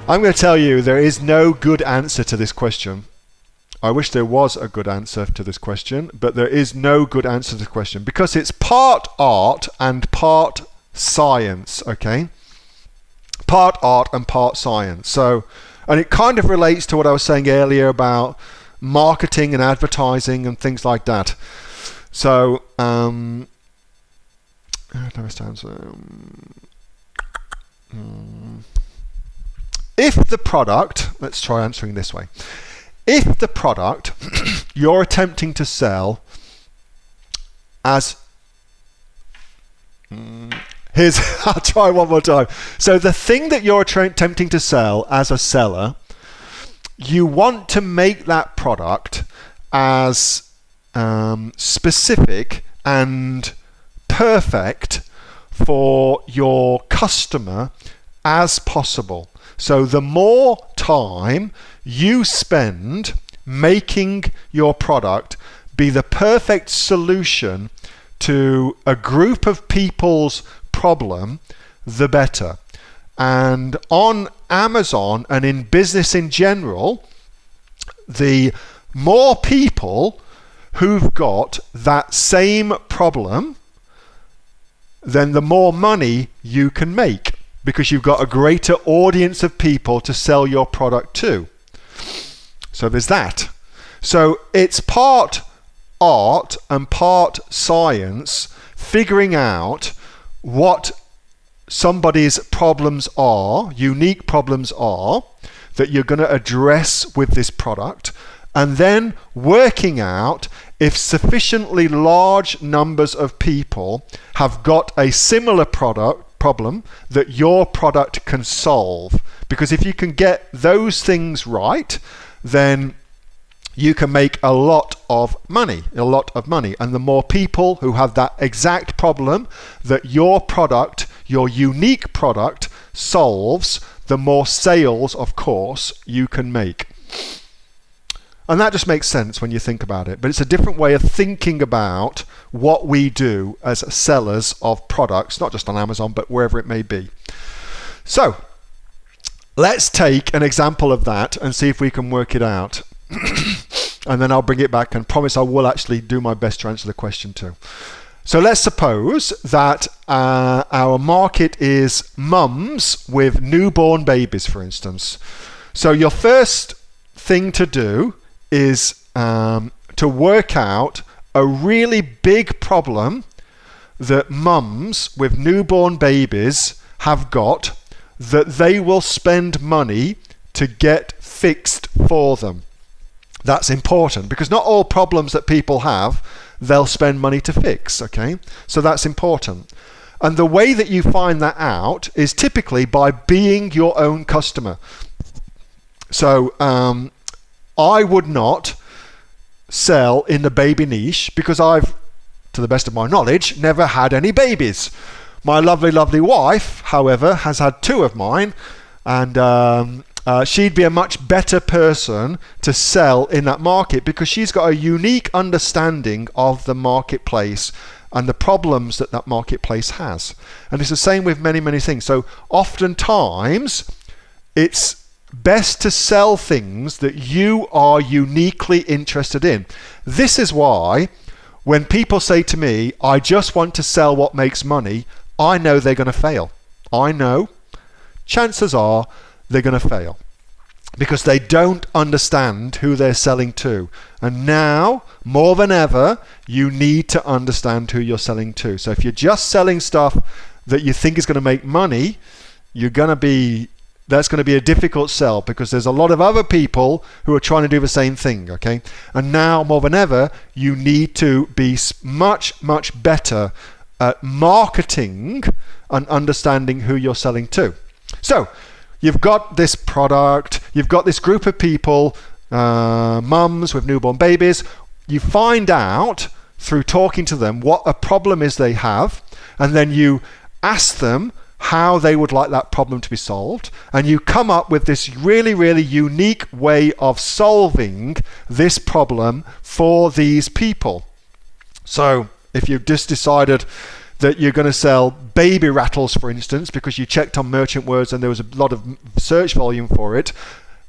I'm going to tell you there is no good answer to this question. I wish there was a good answer to this question, but there is no good answer to this question because it's part art and part science, okay? Part art and part science. So, and it kind of relates to what I was saying earlier about marketing and advertising and things like that. So, if the product, let's try answering this way. If the product you're attempting to sell as, I'll try one more time. So the thing that you're attempting to sell as a seller, you want to make that product as specific and perfect for your customer as possible. So the more time you spend making your product be the perfect solution to a group of people's problem, the better. And on Amazon and in business in general, the more people who've got that same problem, then the more money you can make because you've got a greater audience of people to sell your product to. So there's that. So it's part art and part science, figuring out what somebody's problems are, unique problems are, that you're going to address with this product, and then working out if sufficiently large numbers of people have got a similar problem that your product can solve. Because if you can get those things right, then you can make a lot of money. And the more people who have that exact problem that your product, your unique product, solves, the more sales, of course, you can make. And that just makes sense when you think about it. But it's a different way of thinking about what we do as sellers of products, not just on Amazon, but wherever it may be. So let's take an example of that and see if we can work it out. And then I'll bring it back and promise I will actually do my best to answer the question too. So let's suppose that our market is mums with newborn babies, for instance. So your first thing to do is to work out a really big problem that mums with newborn babies have got that they will spend money to get fixed for them. That's important because not all problems that people have they'll spend money to fix, okay? So that's important. And the way that you find that out is typically by being your own customer. So I would not sell in the baby niche because I've, to the best of my knowledge, never had any babies. My lovely, lovely wife, however, has had 2 of mine, and she'd be a much better person to sell in that market because she's got a unique understanding of the marketplace and the problems that that marketplace has. And it's the same with many, many things. So oftentimes, it's best to sell things that you are uniquely interested in. This is why when people say to me, I just want to sell what makes money, I know they're going to fail. I know. Chances are they're going to fail because they don't understand who they're selling to. And now, more than ever, you need to understand who you're selling to. So if you're just selling stuff that you think is going to make money, that's going to be a difficult sell because there's a lot of other people who are trying to do the same thing, okay? And now, more than ever, you need to be much, much better at marketing and understanding who you're selling to. So, you've got this product, you've got this group of people, mums with newborn babies. You find out through talking to them what a problem is they have, and then you ask them how they would like that problem to be solved, and you come up with this really, really unique way of solving this problem for these people. So if you've just decided that you're going to sell baby rattles, for instance, because you checked on merchant words and there was a lot of search volume for it.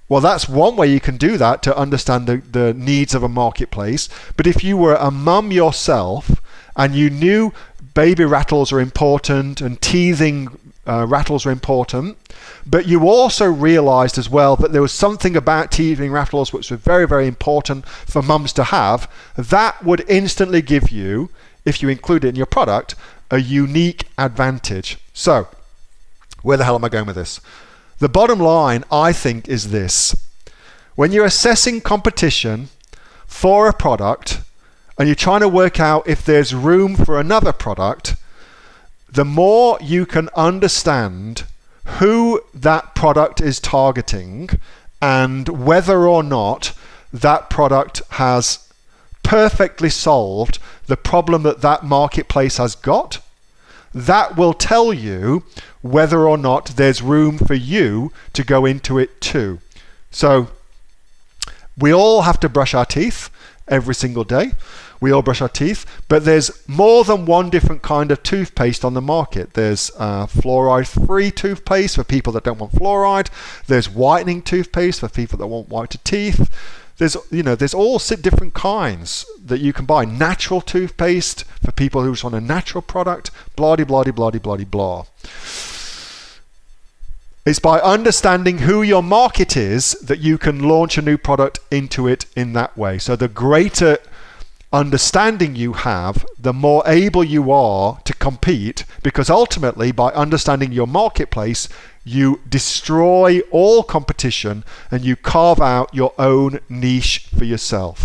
Well, that's one way you can do that to understand the needs of a marketplace. But if you were a mum yourself and you knew baby rattles are important and teething rattles are important, but you also realized as well that there was something about teething rattles which was very, very important for mums to have, that would instantly give you, if you include it in your product, a unique advantage. So, where the hell am I going with this? The bottom line, I think, is this. When you're assessing competition for a product and you're trying to work out if there's room for another product, the more you can understand who that product is targeting and whether or not that product has perfectly solved the problem that that marketplace has got, that will tell you whether or not there's room for you to go into it too. So we all have to brush our teeth every single day. We all brush our teeth, but there's more than one different kind of toothpaste on the market. There's fluoride-free toothpaste for people that don't want fluoride. There's whitening toothpaste for people that want whiter teeth. There's all different kinds that you can buy. Natural toothpaste for people who just want a natural product. Blah de blah de blah de blah de blah. It's by understanding who your market is that you can launch a new product into it in that way. So the greater understanding you have, the more able you are to compete, because ultimately by understanding your marketplace, you destroy all competition and you carve out your own niche for yourself.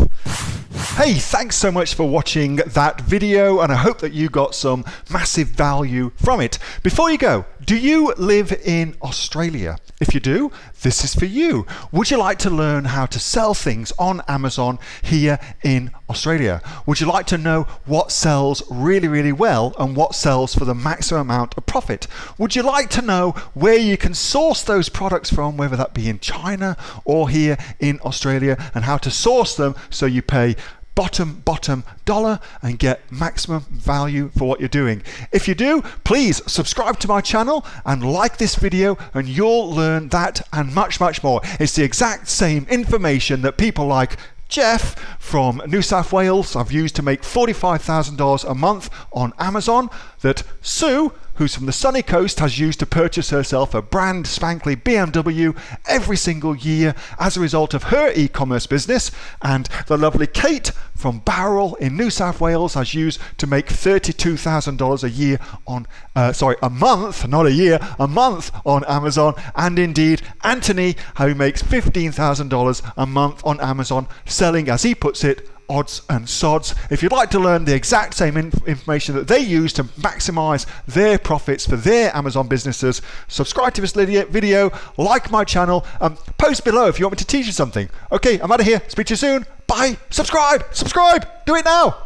Hey, thanks so much for watching that video, and I hope that you got some massive value from it. Before you go, do you live in Australia? If you do, this is for you. Would you like to learn how to sell things on Amazon here in Australia? Would you like to know what sells really, really well and what sells for the maximum amount of profit? Would you like to know where you can source those products from, whether that be in China or here in Australia, and how to source them so you pay bottom dollar and get maximum value for what you're doing? If you do, please subscribe to my channel and like this video, and you'll learn that and much more. It's the exact same information that people like Jeff from New South Wales have used to make $45,000 a month on Amazon, that Sue, who's from the sunny coast, has used to purchase herself a brand spankly BMW every single year as a result of her e-commerce business, and the lovely Kate from Bowral in New South Wales has used to make $32,000 a year on, a month, not a year, a month on Amazon, and indeed Anthony, who makes $15,000 a month on Amazon, selling, as he puts it, odds and sods. If you'd like to learn the exact same information that they use to maximize their profits for their Amazon businesses, subscribe to this video, like my channel, post below if you want me to teach you something. Okay, I'm out of here. Speak to you soon. Bye. Subscribe. Do it now.